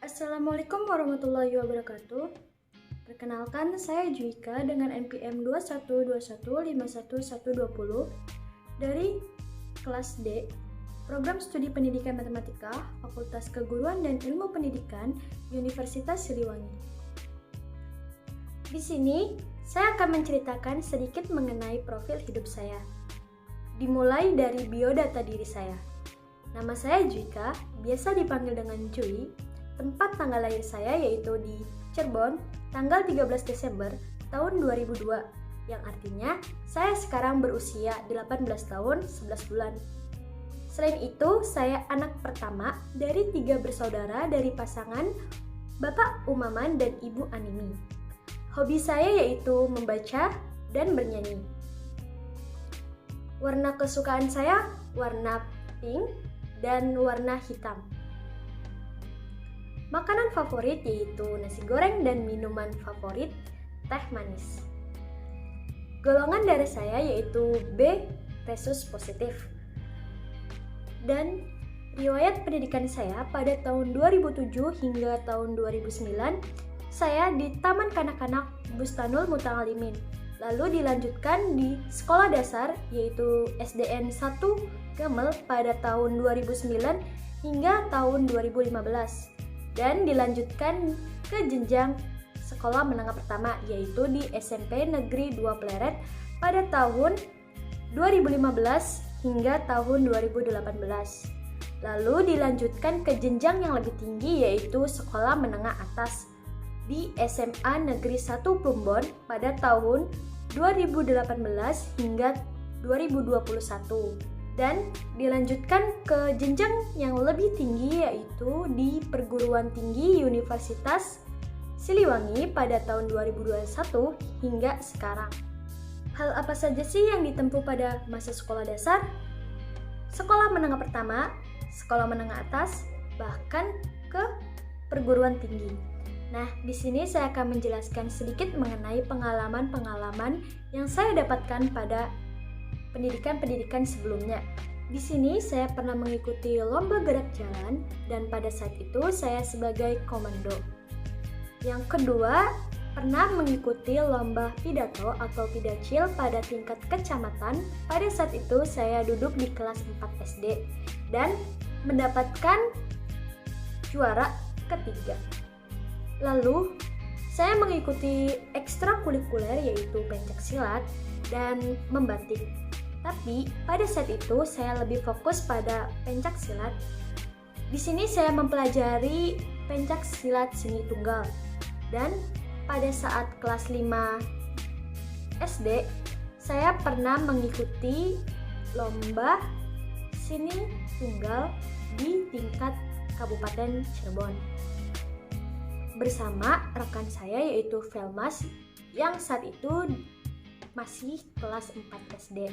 Assalamualaikum warahmatullahi wabarakatuh. Perkenalkan, saya Juika dengan NPM 21215120 dari kelas D, Program Studi Pendidikan Matematika, Fakultas Keguruan dan Ilmu Pendidikan, Universitas Siliwangi. Di sini, saya akan menceritakan sedikit mengenai profil hidup saya. Dimulai dari biodata diri saya. Nama saya Juika, biasa dipanggil dengan Jui. Tempat tanggal lahir saya yaitu di Cirebon, tanggal 13 Desember tahun 2002, yang artinya saya sekarang berusia 18 tahun 11 bulan. Selain itu, saya anak pertama dari 3 bersaudara dari pasangan Bapak Umaman dan Ibu Animi. Hobi saya yaitu membaca dan bernyanyi. Warna kesukaan saya warna pink dan warna hitam. Makanan favorit yaitu nasi goreng dan minuman favorit teh manis. Golongan darah saya yaitu B resus positif. Dan riwayat pendidikan saya pada tahun 2007 hingga tahun 2009 saya di Taman Kanak-kanak Bustanul Muta'alimin. Lalu dilanjutkan di sekolah dasar yaitu SDN 1 Gamel pada tahun 2009 hingga tahun 2015. Dan dilanjutkan ke jenjang sekolah menengah pertama yaitu di SMP Negeri 2 Pleret pada tahun 2015 hingga tahun 2018. Lalu dilanjutkan ke jenjang yang lebih tinggi yaitu sekolah menengah atas di SMA Negeri 1 Plumbon pada tahun 2018 hingga 2021. Dan dilanjutkan ke jenjang yang lebih tinggi yaitu di Perguruan Tinggi Universitas Siliwangi pada tahun 2021 hingga sekarang. Hal apa saja sih yang ditempuh pada masa sekolah dasar? Sekolah menengah pertama, sekolah menengah atas, bahkan ke perguruan tinggi. Nah, di sini saya akan menjelaskan sedikit mengenai pengalaman-pengalaman yang saya dapatkan pada pendidikan sebelumnya. Di sini saya pernah mengikuti lomba gerak jalan dan pada saat itu saya sebagai komando. Yang kedua, pernah mengikuti lomba pidato atau pidacil pada tingkat kecamatan. Pada saat itu saya duduk di kelas 4 SD dan mendapatkan juara ketiga. Lalu, saya mengikuti ekstrakurikuler yaitu pencaksilat dan membatik. Tapi pada saat itu saya lebih fokus pada pencaksilat. Di sini saya mempelajari pencaksilat seni tunggal. Dan pada saat kelas 5 SD, saya pernah mengikuti lomba seni tunggal di tingkat Kabupaten Cirebon. Bersama rekan saya yaitu Velmas yang saat itu masih kelas 4 SD.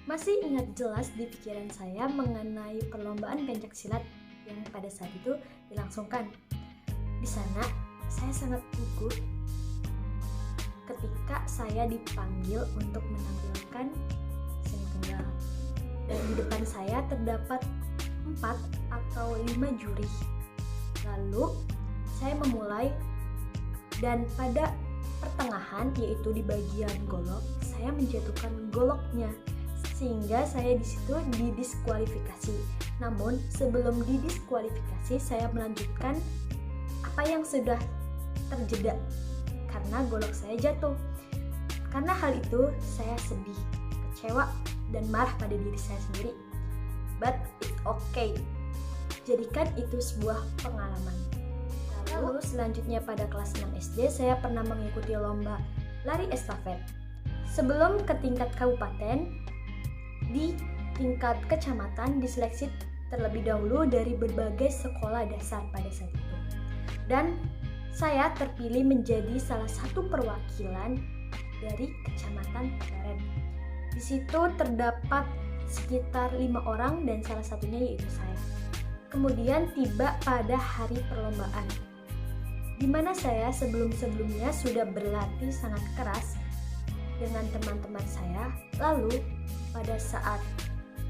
Masih ingat jelas di pikiran saya mengenai perlombaan pencaksilat yang pada saat itu dilangsungkan. Di sana, saya sangat gugup ketika saya dipanggil untuk menampilkan seni tunggal. Dan di depan saya terdapat 4 atau 5 juri. Lalu, saya memulai dan pada pertengahan yaitu di bagian golok, saya menjatuhkan goloknya sehingga saya di situ didiskualifikasi. Namun sebelum didiskualifikasi saya melanjutkan apa yang sudah terjeda karena golok saya jatuh. Karena hal itu saya sedih, kecewa dan marah pada diri saya sendiri. But it's okay. Jadikan itu sebuah pengalaman. Lalu selanjutnya pada kelas 6 SD saya pernah mengikuti lomba lari estafet. Sebelum ke tingkat kabupaten, di tingkat kecamatan diseleksi terlebih dahulu dari berbagai sekolah dasar pada saat itu. Dan saya terpilih menjadi salah satu perwakilan dari kecamatan Pleret. Di situ terdapat sekitar 5 orang dan salah satunya yaitu saya. Kemudian tiba pada hari perlombaan, di mana saya sebelum-sebelumnya sudah berlatih sangat keras dengan teman-teman saya. Lalu pada saat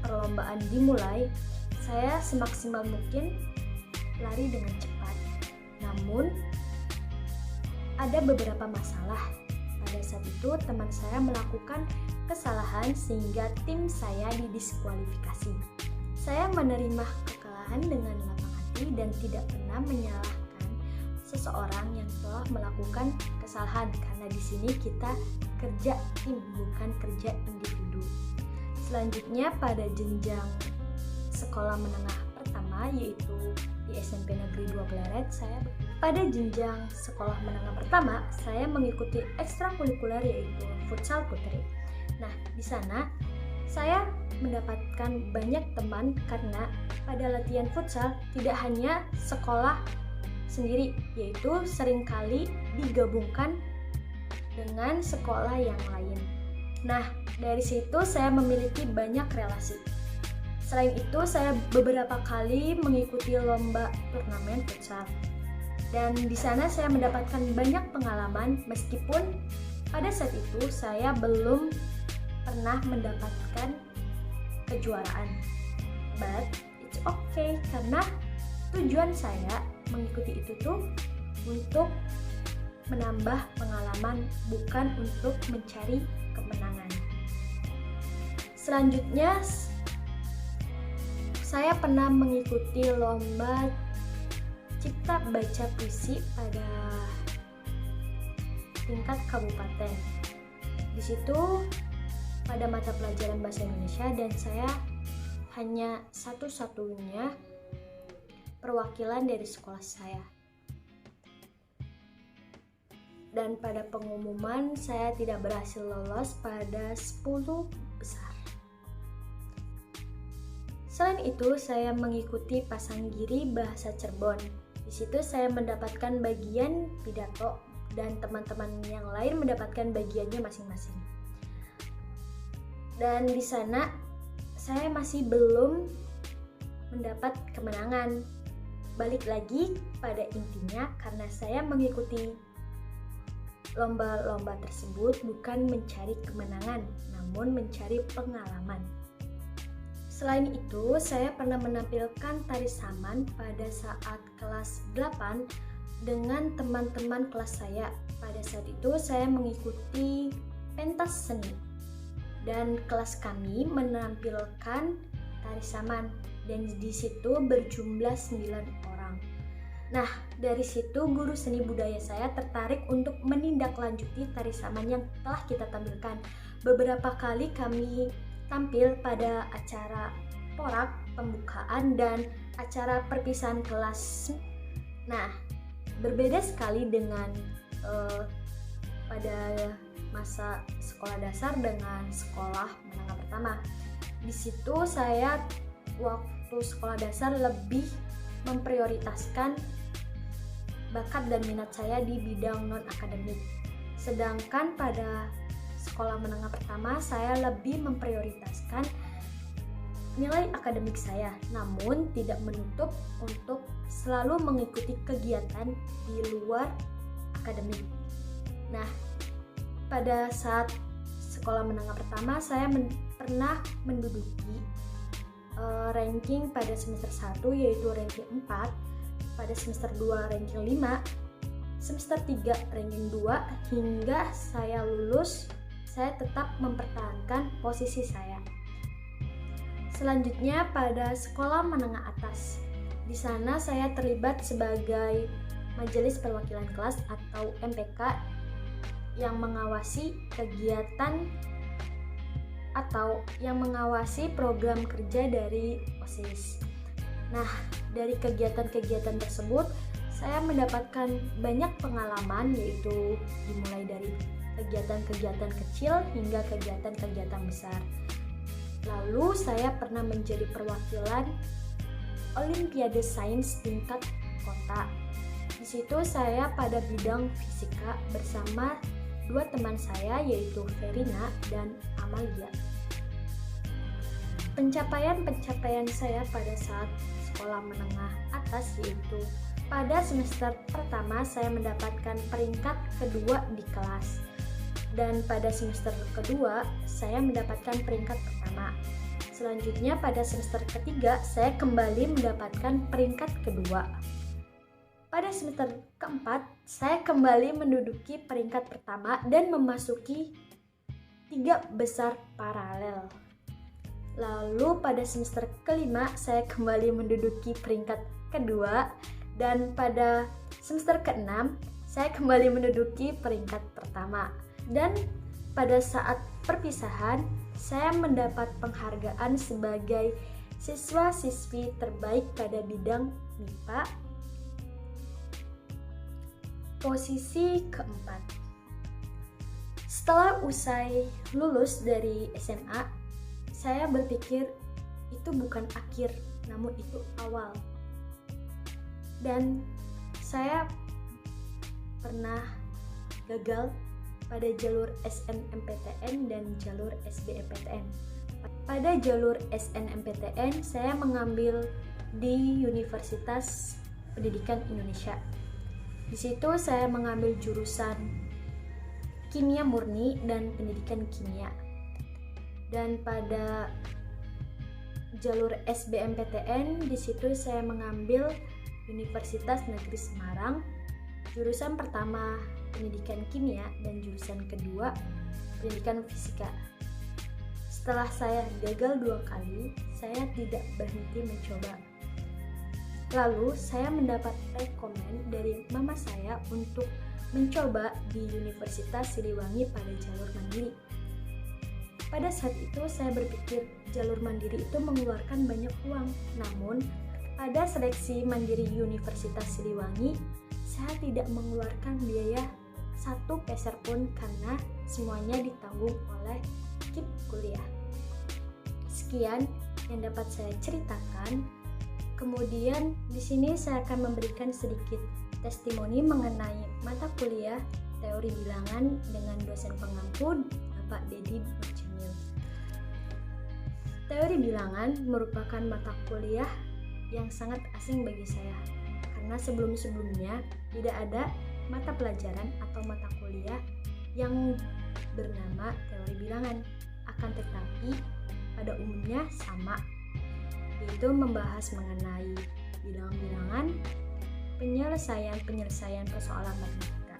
perlombaan dimulai, saya semaksimal mungkin lari dengan cepat Namun ada beberapa masalah. Pada saat itu teman saya melakukan kesalahan sehingga tim saya didiskualifikasi. Saya menerima kekalahan dengan lapang hati dan tidak pernah menyalahkan seseorang yang telah melakukan kesalahan, karena di sini kita kerja tim, bukan kerja individu. Selanjutnya pada jenjang sekolah menengah pertama, yaitu di SMP Negeri 2 Pleret, pada jenjang sekolah menengah pertama saya mengikuti ekstrakurikuler yaitu futsal putri. Nah, di sana saya mendapatkan banyak teman karena pada latihan futsal tidak hanya sekolah sendiri, yaitu seringkali digabungkan dengan sekolah yang lain. Nah, dari situ saya memiliki banyak relasi. Selain itu, saya beberapa kali mengikuti lomba turnamen futsal. Dan di sana saya mendapatkan banyak pengalaman, meskipun pada saat itu saya belum pernah mendapatkan kejuaraan. But it's okay, karena tujuan saya mengikuti itu tuh untuk menambah pengalaman, bukan untuk mencari kemenangan. Selanjutnya, saya pernah mengikuti lomba cipta baca puisi pada tingkat kabupaten. Di situ pada mata pelajaran bahasa Indonesia, dan saya hanya satu-satunya perwakilan dari sekolah saya. Dan pada pengumuman saya tidak berhasil lolos pada 10 besar. Selain itu, saya mengikuti Pasanggiri Bahasa Cirebon. Di situ saya mendapatkan bagian pidato dan teman-teman yang lain mendapatkan bagiannya masing-masing. Dan di sana saya masih belum mendapat kemenangan. Balik lagi pada intinya, karena saya mengikuti lomba-lomba tersebut bukan mencari kemenangan, namun mencari pengalaman. Selain itu, saya pernah menampilkan tari saman pada saat kelas 8 dengan teman-teman kelas saya. Pada saat itu saya mengikuti pentas seni, dan kelas kami menampilkan tari saman, dan di situ berjumlah 9 orang. Nah, dari situ guru seni budaya saya tertarik untuk menindaklanjuti tari saman yang telah kita tampilkan. Beberapa kali kami tampil pada acara porak, pembukaan, dan acara perpisahan kelas. Nah, berbeda sekali dengan pada masa sekolah dasar dengan sekolah menengah pertama. Di situ saya waktu sekolah dasar lebih memprioritaskan bakat dan minat saya di bidang non-akademik. Sedangkan pada sekolah menengah pertama saya lebih memprioritaskan nilai akademik saya, namun tidak menutup untuk selalu mengikuti kegiatan di luar akademik. Nah, pada saat sekolah menengah pertama saya pernah menduduki ranking pada semester 1 yaitu ranking 4, pada semester 2 ranking 5, semester 3 ranking 2, hingga saya lulus. Saya tetap mempertahankan posisi saya. Selanjutnya pada sekolah menengah atas. Di sana saya terlibat sebagai Majelis Perwakilan Kelas atau MPK yang mengawasi kegiatan atau yang mengawasi program kerja dari OSIS. Nah, dari kegiatan-kegiatan tersebut saya mendapatkan banyak pengalaman, yaitu dimulai dari kegiatan-kegiatan kecil hingga kegiatan-kegiatan besar. Lalu saya pernah menjadi perwakilan Olimpiade Sains tingkat kota. Di situ saya pada bidang fisika bersama dua teman saya yaitu Verina dan Amalia. Pencapaian-pencapaian saya pada saat sekolah menengah atas yaitu pada semester pertama saya mendapatkan peringkat kedua di kelas. Dan pada semester kedua saya mendapatkan peringkat pertama. Selanjutnya pada semester ketiga saya kembali mendapatkan peringkat kedua. Pada semester keempat, saya kembali menduduki peringkat pertama dan memasuki 3 besar paralel. Lalu pada semester kelima, saya kembali menduduki peringkat kedua, dan pada semester keenam, saya kembali menduduki peringkat pertama. Dan pada saat perpisahan, saya mendapat penghargaan sebagai siswa-siswi terbaik pada bidang MIPA. Posisi keempat. Setelah usai lulus dari SMA, saya berpikir itu bukan akhir, namun itu awal. Dan saya pernah gagal pada jalur SNMPTN dan jalur SBMPTN. Pada jalur SNMPTN, saya mengambil di Universitas Pendidikan Indonesia. Di situ saya mengambil jurusan Kimia Murni dan Pendidikan Kimia. Dan pada jalur SBMPTN, di situ saya mengambil Universitas Negeri Semarang, jurusan pertama Pendidikan Kimia dan jurusan kedua Pendidikan Fisika. Setelah saya gagal 2 kali, saya tidak berhenti mencoba. Lalu saya mendapat rekomen dari mama saya untuk mencoba di Universitas Siliwangi pada jalur mandiri. Pada saat itu saya berpikir jalur mandiri itu mengeluarkan banyak uang. Namun pada seleksi mandiri Universitas Siliwangi, saya tidak mengeluarkan biaya 1 peser pun karena semuanya ditanggung oleh KIP kuliah. Sekian yang dapat saya ceritakan. Kemudian di sini saya akan memberikan sedikit testimoni mengenai mata kuliah teori bilangan dengan dosen pengampu Bapak Dedi Burjamil. Teori bilangan merupakan mata kuliah yang sangat asing bagi saya karena sebelum-sebelumnya tidak ada mata pelajaran atau mata kuliah yang bernama teori bilangan. Akan tetapi pada umumnya sama, yaitu membahas mengenai bilangan-bilangan, penyelesaian persoalan matematika.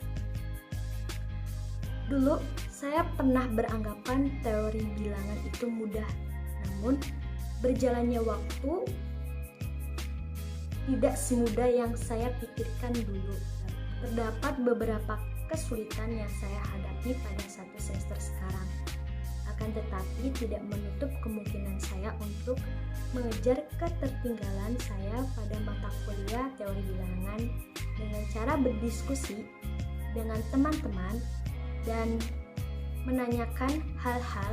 Dulu saya pernah beranggapan teori bilangan itu mudah, namun berjalannya waktu tidak semudah yang saya pikirkan dulu. Terdapat beberapa kesulitan yang saya hadapi pada 1 semester sekarang. Akan tetapi tidak menutup kemungkinan saya untuk mengejar ketertinggalan saya pada mata kuliah teori bilangan dengan cara berdiskusi dengan teman-teman dan menanyakan hal-hal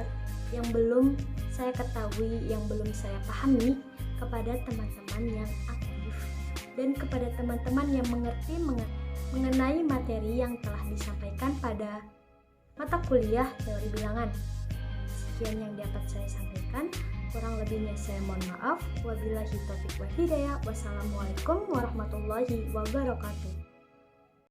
yang belum saya ketahui, yang belum saya pahami kepada teman-teman yang aktif dan kepada teman-teman yang mengerti mengenai materi yang telah disampaikan pada mata kuliah teori bilangan. Sekian yang dapat saya sampaikan. Kurang lebihnya saya mohon maaf. Wabillahi taufiq wal hidayah. Wassalamualaikum warahmatullahi wabarakatuh.